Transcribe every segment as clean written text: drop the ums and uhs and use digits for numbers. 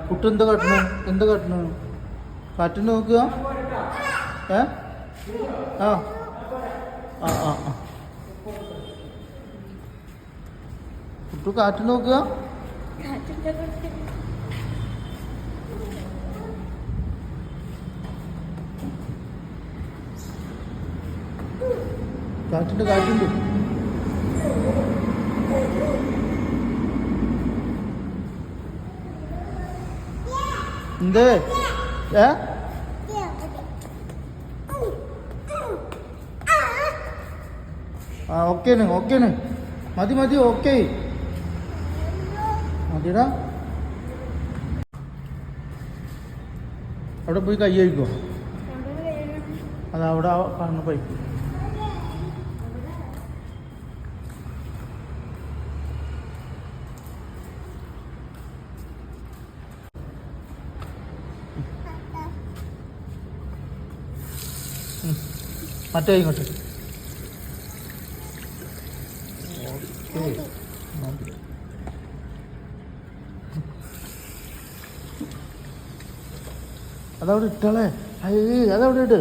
കുട്ടി എന്താ കാട്ടണു? എന്താ കാട്ടണു? കാറ്റിന് നോക്കുക. ഏ ആ ആ ആ ആ കുട്ടു കാറ്റ് നോക്കുക. കാറ്റുണ്ട് കാറ്റുണ്ട്. എന്തേ? ഏ ആ ഓക്കേണ് ഓക്കേണ്. മതി മതി ഓക്കെ മതിടാ. അവിടെ പോയി കൈ കഴിക്കോ? അതവിടെ കാണുന്ന പൈപ്പ്. മറ്റേ ഇങ്ങോട്ട്. അതവിടെ ഇട്ടാളേ. അതവിടെ ഇട്.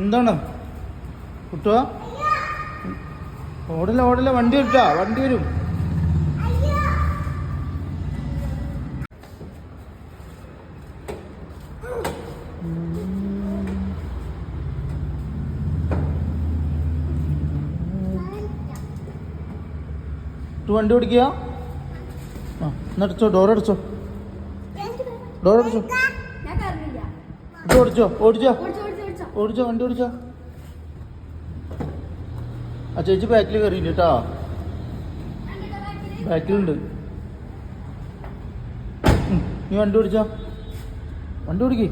എന്താണ് കുട്ടുവാ? ഓടില്ല ഓടില്ല, വണ്ടി വരട്ടാ, വണ്ടി വരും. വണ്ടി ഓടിക്കുക. ആ എന്നടിച്ചോ, ഡോറടിച്ചോ, ഡോറടിച്ചോ. ഇത് ഓടിച്ചോ, ഓടിച്ചോ, ഓടിച്ചോ, വണ്ടി ഓടിച്ചോ. ആ ചേച്ചി ബാക്കിൽ കയറിയില്ല കേട്ടോ, ബാക്കിലുണ്ട്. നീ വണ്ടി ഓടിച്ചോ, വണ്ടി ഓടിക്കേ.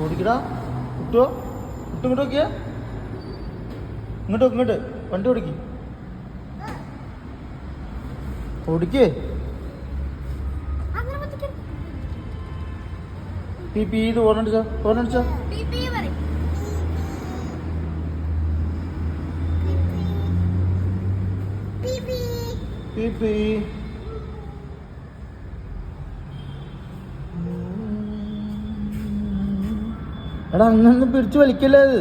ഓടിക്കടാ കുട്ടോ, കുട്ടി ഇങ്ങോട്ട് നോക്കിയാ, ഇങ്ങോട്ട് ഇങ്ങോട്ട് വണ്ടി ഓടിക്കേ, ഓടിക്കേ. പി പി ഇത് ഓടണിച്ചോ, ഓടണിച്ചോ. പി പി എടാ, അങ്ങനെ പിടിച്ചു വലിക്കല്ലേ അത്.